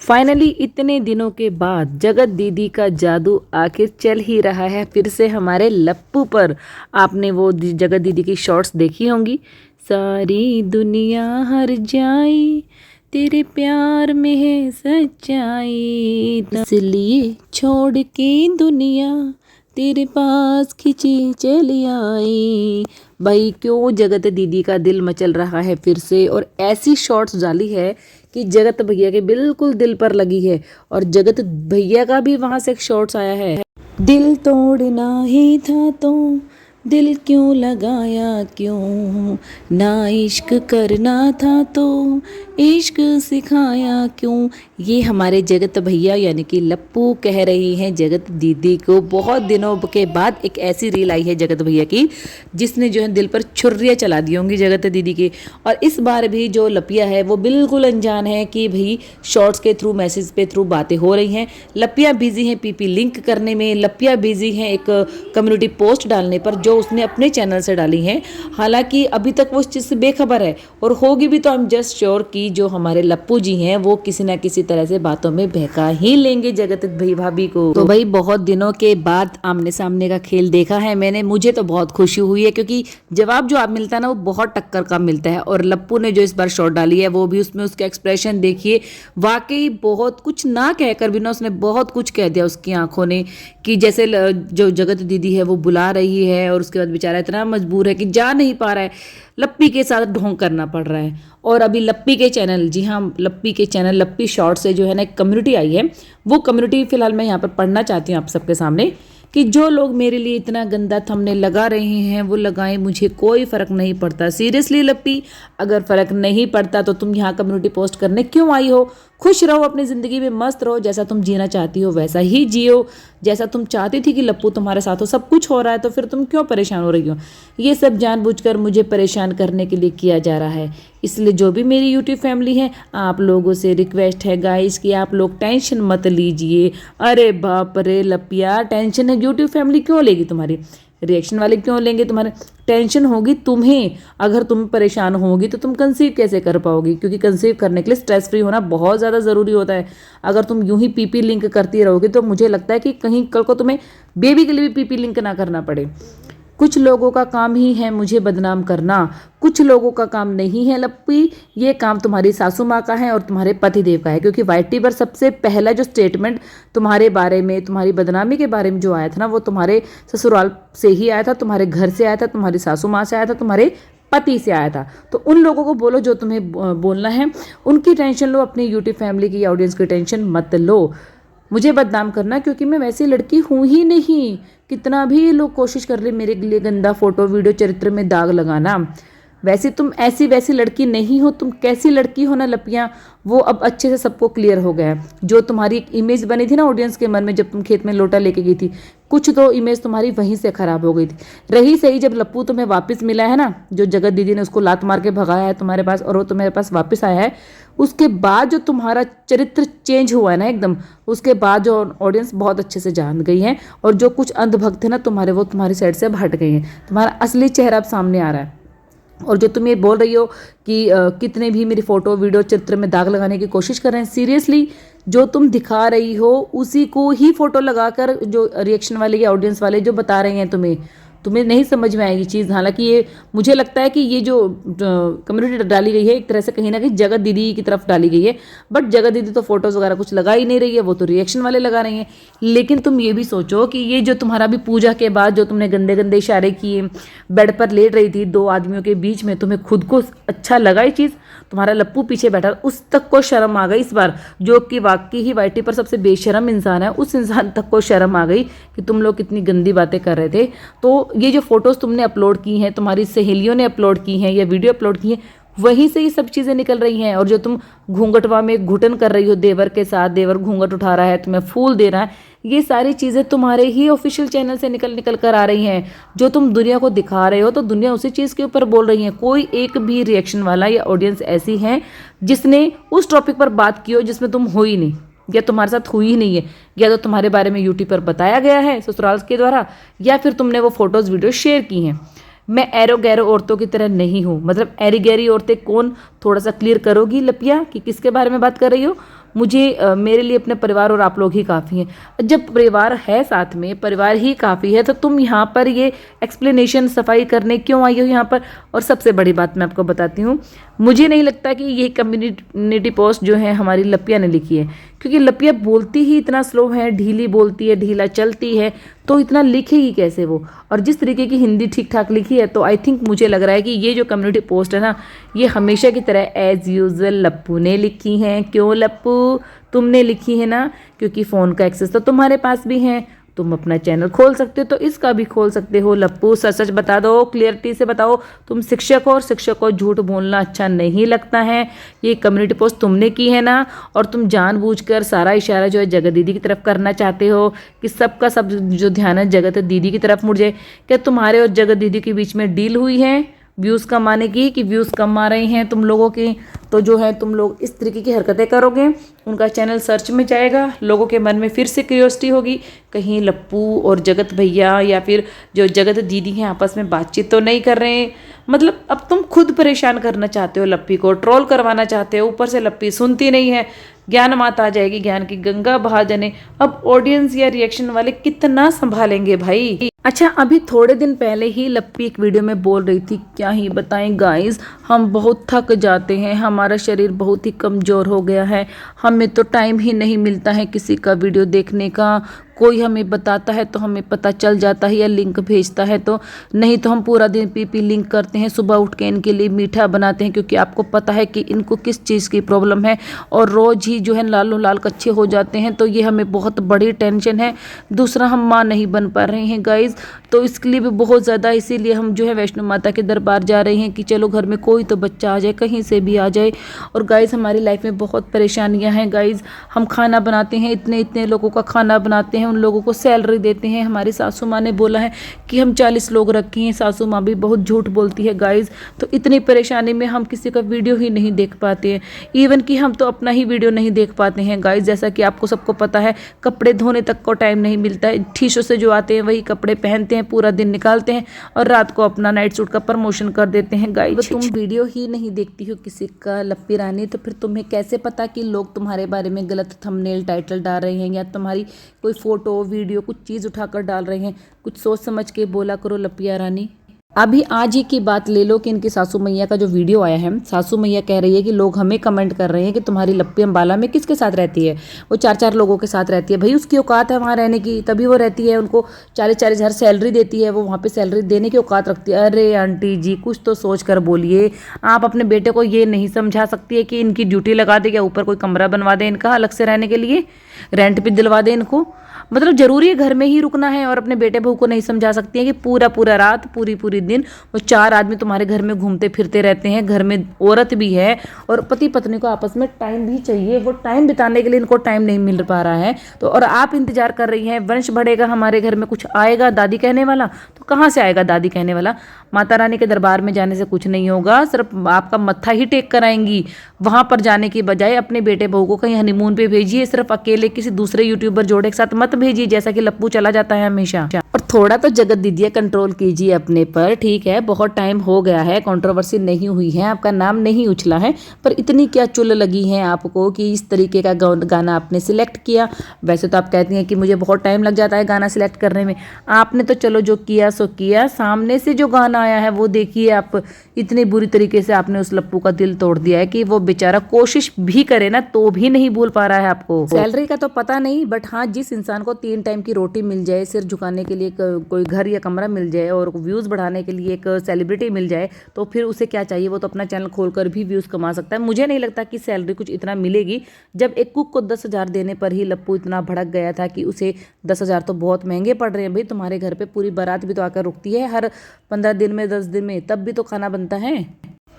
Finally इतने दिनों के बाद जगत दीदी का जादू आखिर चल ही रहा है फिर से हमारे लप्पू पर। आपने वो जगत दीदी की शॉर्ट्स देखी होंगी। सारी दुनिया हर जाई तेरे प्यार में है सच्चाई, इसलिए छोड़ के दुनिया तेरे पास खिंची चली आई। भाई क्यों जगत दीदी का दिल मचल रहा है फिर से, और ऐसी शॉर्ट्स डाली है कि जगत भैया के बिल्कुल दिल पर लगी है। और जगत भैया का भी वहां से एक शॉर्ट्स आया है। दिल तोड़ना ही था तो दिल क्यों लगाया क्यों, ना इश्क करना था तो इश्क सिखाया क्यों। ये हमारे जगत भैया यानी कि लप्पू कह रही हैं जगत दीदी को। बहुत दिनों के बाद एक ऐसी रील आई है जगत भैया की जिसने जो है दिल पर छुर्रियाँ चला दी होंगी जगत दीदी के। और इस बार भी जो लपिया है वो बिल्कुल अनजान है कि भाई शॉर्ट्स के थ्रू मैसेज पे थ्रू बातें हो रही हैं। लपिया बिजी हैं पीपी लिंक करने में, लपिया बिजी हैं एक कम्युनिटी पोस्ट डालने पर जो उसने अपने चैनल से डाली है। हालांकि अभी तक वो इस चीज़ से बेखबर है, और होगी भी तो आई एम जस्ट श्योर कि जो हमारे लप्पू जी हैं वो किसी ना किसी तरह से बातों में बहका ही लेंगे जगत भाई भाभी को। तो भाई बहुत दिनों के बाद आमने सामने का खेल देखा है मैंने, मुझे तो बहुत खुशी हुई है क्योंकि जवाब जो आप मिलता है ना वो बहुत टक्कर का मिलता है। और लप्पू ने जो इस बार शॉट डाली है वो भी, उसमें उसका एक्सप्रेशन देखिए, वाकई बहुत कुछ ना कहकर भी ना उसने बहुत कुछ कह दिया उसकी आंखों ने, कि जैसे जो जगत दीदी है वो बुला रही है और उसके बाद बेचारा इतना मजबूर है कि जा नहीं पा रहा है, लप्पी के साथ ढोंग करना पड़ रहा है। और अभी लप्पी के चैनल, जी हाँ लप्पी के चैनल लप्पी शॉर्ट से जो है ना एक कम्युनिटी आई है, वो कम्युनिटी फिलहाल मैं यहाँ पर पढ़ना चाहती हूँ आप सबके सामने, कि जो लोग मेरे लिए इतना गंदा थंबनेल लगा रहे हैं वो लगाएं, मुझे कोई फ़र्क नहीं पड़ता। सीरियसली लप्पी, अगर फ़र्क नहीं पड़ता तो तुम यहाँ कम्युनिटी पोस्ट करने क्यों आई हो? खुश रहो अपनी ज़िंदगी में, मस्त रहो, जैसा तुम जीना चाहती हो वैसा ही जियो। जैसा तुम चाहती थी कि लप्पू तुम्हारे साथ हो, सब कुछ हो रहा है तो फिर तुम क्यों परेशान हो रही हो? ये सब जानबूझकर मुझे परेशान करने के लिए किया जा रहा है। इसलिए जो भी मेरी यूट्यूब फैमिली है, आप लोगों से रिक्वेस्ट है गाइस कि आप लोग टेंशन मत लीजिए। अरे बाप रे लपिया, टेंशन है यूट्यूब फैमिली क्यों लेगी तुम्हारी? रिएक्शन वाले क्यों लेंगे तुम्हारे? टेंशन होगी तुम्हें। अगर तुम परेशान होगी तो तुम कंसीव कैसे कर पाओगी? क्योंकि कंसीव करने के लिए स्ट्रेस फ्री होना बहुत ज़्यादा ज़रूरी होता है। अगर तुम यूं ही पीपी लिंक करती रहोगी तो मुझे लगता है कि कहीं कल को तुम्हें बेबी के लिए भी पीपी लिंक ना करना पड़े। कुछ लोगों का काम ही है मुझे बदनाम करना, कुछ लोगों का काम नहीं है लप्पी। ये काम तुम्हारी सासू माँ का है और तुम्हारे पतिदेव का है, क्योंकि वाईटी पर सबसे पहला जो स्टेटमेंट तुम्हारे बारे में, तुम्हारी बदनामी के बारे में जो आया था ना, वो तुम्हारे ससुराल से ही आया था, तुम्हारे घर से आया था, तुम्हारी सासू माँ से आया था, तुम्हारे पति से आया था। तो उन लोगों को बोलो जो तुम्हें बोलना है, उनकी टेंशन लो, अपनी यूट्यूब फैमिली की ऑडियंस की टेंशन मत लो। मुझे बदनाम करना, क्योंकि मैं वैसी लड़की हूँ ही नहीं। कितना भी लोग कोशिश कर ले मेरे लिए गंदा फोटो वीडियो चरित्र में दाग लगाना, वैसे तुम ऐसी वैसी लड़की नहीं हो। तुम कैसी लड़की हो ना लपियाँ, वो अब अच्छे से सबको क्लियर हो गया है। जो तुम्हारी एक इमेज बनी थी ना ऑडियंस के मन में जब तुम खेत में लोटा लेके गई थी, कुछ तो इमेज तुम्हारी वहीं से खराब हो गई थी। रही सही जब लप्पू तुम्हें वापस मिला है ना, जो जगत दीदी ने उसको लात मार के भगाया है तुम्हारे पास और वो तुम्हारे पास वापस आया है, उसके बाद जो तुम्हारा चरित्र चेंज हुआ है ना एकदम, उसके बाद जो ऑडियंस बहुत अच्छे से जान गई है, और जो कुछ अंधभक्त थे ना तुम्हारे, वो तुम्हारी साइड से हट गए हैं। तुम्हारा असली चेहरा अब सामने आ रहा है। और जो तुम ये बोल रही हो कि कितने भी मेरी फोटो वीडियो चित्र में दाग लगाने की कोशिश कर रहे हैं, सीरियसली जो तुम दिखा रही हो उसी को ही फोटो लगाकर जो रिएक्शन वाले या ऑडियंस वाले जो बता रहे हैं तुम्हें नहीं समझ में आएगी चीज़। हालांकि ये मुझे लगता है कि ये जो कम्युनिटी डाली गई है एक तरह से कहीं ना कहीं जगत दीदी की तरफ डाली गई है, बट जगत दीदी तो फोटोज़ वगैरह कुछ लगा ही नहीं रही है, वो तो रिएक्शन वाले लगा रही हैं। लेकिन तुम ये भी सोचो कि ये जो तुम्हारा भी पूजा के बाद जो तुमने गंदे गंदे इशारे किए, बेड पर लेट रही थी दो आदमियों के बीच में, तुम्हें खुद को अच्छा लगा ये चीज़? तुम्हारा लप्पू पीछे बैठा, उस तक को शर्म आ गई इस बार, जो कि वाकई ही वाईटी पर सबसे बेशरम इंसान है, उस इंसान तक को शर्म आ गई कि तुम लोग कितनी गंदी बातें कर रहे थे। तो ये जो फोटोज़ तुमने अपलोड की हैं, तुम्हारी सहेलियों ने अपलोड की हैं या वीडियो अपलोड की हैं, वहीं से ये सब चीज़ें निकल रही हैं। और जो तुम घूंघटवा में घुटन कर रही हो देवर के साथ, देवर घूंघट उठा रहा है, तुम्हें फूल दे रहा है, ये सारी चीज़ें तुम्हारे ही ऑफिशियल चैनल से निकल कर आ रही हैं। जो तुम दुनिया को दिखा रहे हो तो दुनिया उसी चीज़ के ऊपर बोल रही है। कोई एक भी रिएक्शन वाला या ऑडियंस ऐसी है जिसने उस टॉपिक पर बात की हो जिसमें तुम हो ही नहीं, या तुम्हारे साथ हुई ही नहीं है, या तो तुम्हारे बारे में यूट्यूब पर बताया गया है ससुराल के द्वारा, या फिर तुमने वो फोटोज़ वीडियो शेयर की हैं। मैं एरो गैरो औरतों की तरह नहीं हूँ। मतलब एरी गैरी औरतें कौन, थोड़ा सा क्लियर करोगी लपिया कि किसके बारे में बात कर रही हो? मुझे मेरे लिए अपने परिवार और आप लोग ही काफ़ी हैं। जब परिवार है साथ में, परिवार ही काफ़ी है, तो तुम यहाँ पर ये एक्सप्लेनेशन सफाई करने क्यों आई हो यहाँ पर। और सबसे बड़ी बात मैं आपको बताती हूँ, मुझे नहीं लगता कि ये कम्युनिटी पोस्ट जो है हमारी लपिया ने लिखी है, क्योंकि लपिया बोलती ही इतना स्लो है, ढीली बोलती है, ढीला चलती है, तो इतना लिखेगी कैसे वो। और जिस तरीके की हिंदी ठीक ठाक लिखी है, तो आई थिंक मुझे लग रहा है कि ये जो कम्युनिटी पोस्ट है ना, ये हमेशा की तरह एज़ यूजुअल लप्पू ने लिखी हैं। क्यों लप्पू, तुमने लिखी है ना, क्योंकि फ़ोन का एक्सेस तो तुम्हारे पास भी है, तुम अपना चैनल खोल सकते हो, तो इसका भी खोल सकते हो। लप्पू सच सच बता दो, क्लियरिटी से बताओ, तुम शिक्षक हो और शिक्षक को झूठ बोलना अच्छा नहीं लगता है। ये कम्युनिटी पोस्ट तुमने की है ना, और तुम जानबूझकर सारा इशारा जो है जगत दीदी की तरफ करना चाहते हो कि सबका सब जो ध्यान है जगत दीदी की तरफ मुड़ जाए। क्या तुम्हारे और जगत दीदी के बीच में डील हुई है व्यूज़ कमाने की, कि व्यूज़ कम आ रहे हैं तुम लोगों के, तो जो है तुम लोग इस तरीके की हरकतें करोगे, उनका चैनल सर्च में जाएगा, लोगों के मन में फिर से क्यूरियोसिटी होगी, कहीं लप्पू और जगत भैया या फिर जो जगत दीदी हैं आपस में बातचीत तो नहीं कर रहे हैं। मतलब अब तुम खुद परेशान करना चाहते हो, लप्पी को ट्रोल करवाना चाहते हो, ऊपर से लप्पी सुनती नहीं है, ज्ञान माता आ जाएगी, ज्ञान की गंगा बहा जाने। अब ऑडियंस या रिएक्शन वाले कितना संभालेंगे भाई। अच्छा, अभी थोड़े दिन पहले ही लप्पी एक वीडियो में बोल रही थी, क्या ही बताएं गाइस, हम बहुत थक जाते हैं, हमारा शरीर बहुत ही कमज़ोर हो गया है, हमें तो टाइम ही नहीं मिलता है किसी का वीडियो देखने का, कोई हमें बताता है तो हमें पता चल जाता है या लिंक भेजता है, तो नहीं तो हम पूरा दिन पी लिंक करते हैं, सुबह उठ के इनके लिए मीठा बनाते हैं, क्योंकि आपको पता है कि इनको किस चीज़ की प्रॉब्लम है, और रोज़ ही जो है लालों लाल कच्चे हो जाते हैं, तो ये हमें बहुत बड़ी टेंशन है। दूसरा, हम माँ नहीं बन पा रहे हैं गाइज, तो इसके लिए भी बहुत ज़्यादा, इसीलिए हम जो है वैष्णो माता के दरबार जा रहे हैं कि चलो घर में कोई तो बच्चा आ जाए, कहीं से भी आ जाए। और गाइज हमारी लाइफ में बहुत परेशानियां हैं गाइज, हम खाना बनाते हैं, इतने इतने लोगों का खाना बनाते हैं, उन लोगों को सैलरी देते हैं। हमारी सासू माँ ने बोला है कि हम 40 लोग रखे हैं, सासू माँ भी बहुत झूठ बोलती है गाइज, तो इतनी परेशानी में हम किसी का वीडियो ही नहीं देख पाते हैं, इवन कि हम तो अपना ही वीडियो नहीं देख पाते हैं गाइज। जैसा कि आपको सबको पता है, कपड़े धोने तक को टाइम नहीं मिलता है, ठीशों से जो आते हैं वही कपड़े पहनते हैं, पूरा दिन निकालते हैं और रात को अपना नाइट सूट का प्रमोशन कर देते हैं गाइज। तुम वीडियो ही नहीं देखती हो किसी का लप्पी रानी, तो फिर तुम्हें कैसे पता कि लोग तुम्हारे बारे में गलत थंबनेल टाइटल डाल रहे हैं, या तुम्हारी कोई फोटो वीडियो कुछ चीज़ उठाकर डाल रहे हैं। कुछ सोच समझ के बोला करो लपिया रानी। अभी आज ही की बात ले लो कि इनकी सासू मैया का जो वीडियो आया है, सासू मैया कह रही है कि लोग हमें कमेंट कर रहे हैं कि तुम्हारी लप्पी अम्बाला में किसके साथ रहती है, वो 4-4 लोगों के साथ रहती है। भाई उसकी औकात है वहाँ रहने की, तभी वो रहती है, उनको 40-40 हज़ार सैलरी देती है, वो वहाँ पे सैलरी देने की औकात रखती है। अरे आंटी जी, कुछ तो सोच कर बोलिए, आप अपने बेटे को ये नहीं समझा सकती है कि इनकी ड्यूटी लगा दे, या ऊपर कोई कमरा बनवा दे इनका अलग से रहने के लिए, रेंट पे दिलवा दे इनको। मतलब जरूरी है घर में ही रुकना है, और अपने बेटे बहू को नहीं समझा सकती है कि पूरा पूरा रात पूरी पूरी दिन वो 4 आदमी तुम्हारे घर में घूमते फिरते रहते हैं, घर में औरत भी है और पति पत्नी को आपस में टाइम भी चाहिए, वो टाइम बिताने के लिए इनको टाइम नहीं मिल पा रहा है। तो और आप इंतजार कर रही हैं वंश बढ़ेगा, हमारे घर में कुछ आएगा दादी कहने वाला, तो कहाँ से आएगा दादी कहने वाला। माता रानी के दरबार में जाने से कुछ नहीं होगा, सिर्फ आपका मत्था ही टेक कर आएंगी। वहां पर जाने की बजाय अपने बेटे बहू को कहीं हनीमून पे भेजिए, सिर्फ अकेले किसी दूसरे यूट्यूबर जोड़े के साथ मत भेजिए, जैसा कि लप्पू चला जाता है हमेशा। और थोड़ा तो जगत दीदिया कंट्रोल कीजिए अपने पर, ठीक है, बहुत टाइम हो गया है, कंट्रोवर्सी नहीं हुई है, आपका नाम नहीं उछला है, पर इतनी क्या चुल लगी है आपको कि इस तरीके का गाना आपने सिलेक्ट किया। वैसे तो आप कहती हैं कि मुझे बहुत टाइम लग जाता है गाना सिलेक्ट करने में, आपने तो चलो जो किया सो किया। सामने से जो गाना आया है वो देखिए आप, इतनी बुरी तरीके से आपने उस लप्पू का दिल तोड़ दिया है कि वो बेचारा कोशिश भी करे ना तो भी नहीं भूल पा रहा है आपको। सैलरी का तो पता नहीं, बट हाँ, जिस इंसान को 3 टाइम की रोटी मिल जाए, सिर झुकाने के लिए कोई घर या कमरा मिल जाए और व्यूज़ बढ़ाने के लिए एक सेलिब्रिटी मिल जाए, तो फिर उसे क्या चाहिए, वो तो अपना चैनल खोलकर भी व्यूज़ कमा सकता है। मुझे नहीं लगता कि सैलरी कुछ इतना मिलेगी। जब एक कुक को 10,000 देने पर ही लप्पू इतना भड़क गया था कि उसे 10,000 तो बहुत महंगे पड़ रहे हैं। भाई तुम्हारे घर पे पूरी बारात भी तो आकर रुकती है हर 15 दिन में, 10 दिन में, तब भी तो खाना बनता है।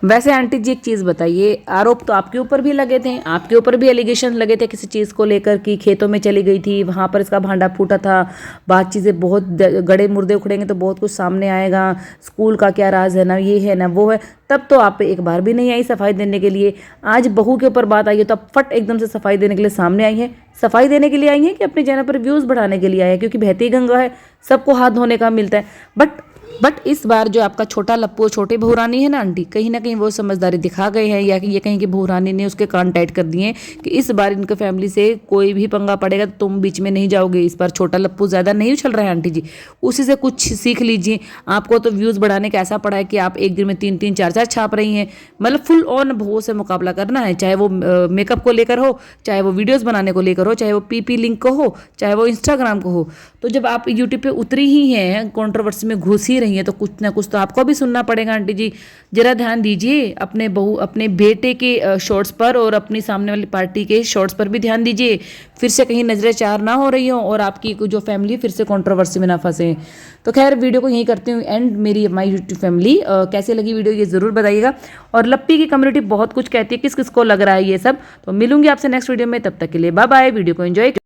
वैसे आंटी जी एक चीज़ बताइए, आरोप तो आपके ऊपर भी लगे थे, आपके ऊपर भी एलिगेशन लगे थे किसी चीज़ को लेकर कि खेतों में चली गई थी, वहाँ पर इसका भांडा फूटा था, बात चीज़ें बहुत गड़े मुर्दे उखड़ेंगे तो बहुत कुछ सामने आएगा, स्कूल का क्या राज है ना, ये है ना वो है, तब तो आप एक बार भी नहीं आई सफाई देने के लिए। आज बहू के ऊपर बात आई है तो आप फट एकदम से सफाई देने के लिए सामने आई है। सफाई देने के लिए आई है कि अपने चैनल पर व्यूज़ बढ़ाने के लिए आई है, क्योंकि बहती गंगा है, सबको हाथ धोने का मिलता है। बट बट इस बार जो आपका छोटा लप्पू और छोटे बहू रानी है ना आंटी, कहीं ना कहीं वो समझदारी दिखा गए हैं, या कि ये कहीं कि बहू रानी ने उसके कान टाइट कर दिए हैं कि इस बार इनके फैमिली से कोई भी पंगा पड़ेगा तो तुम बीच में नहीं जाओगे। इस बार छोटा लप्पू ज़्यादा नहीं उछल रहा है आंटी जी, उसी से कुछ सीख लीजिए। आपको तो व्यूज़ बढ़ाने का ऐसा पड़ा है कि आप एक दिन में 3-3 4-4 छाप रही हैं। मतलब फुल ऑन बहू से मुकाबला करना है, चाहे वो मेकअप को लेकर हो, चाहे वो वीडियोज़ बनाने को लेकर हो, चाहे वो पीपी लिंक को हो, चाहे वो इंस्टाग्राम को हो। तो जब आप यूट्यूब पे उतरी ही हैं, कंट्रोवर्सी में घुस ही रही हैं, तो कुछ ना कुछ तो आपको भी सुनना पड़ेगा आंटी जी। जरा ध्यान दीजिए अपने बेटे के शॉर्ट्स पर और अपनी सामने वाली पार्टी के शॉर्ट्स पर भी ध्यान दीजिए, फिर से कहीं नजरें चार ना हो रही हो और आपकी जो फैमिली फिर से कंट्रोवर्सी में ना फंसे। तो खैर वीडियो को यहीं करती हूँ एंड। मेरी माई यूट्यूब फैमिली कैसे लगी वीडियो ये ज़रूर बताइएगा। और लप्पी की कम्युनिटी बहुत कुछ कहती है, किस किस को लग रहा है ये सब। तो मिलूंगी आपसे नेक्स्ट वीडियो में, तब तक के लिए बाय बाय। वीडियो को एंजॉय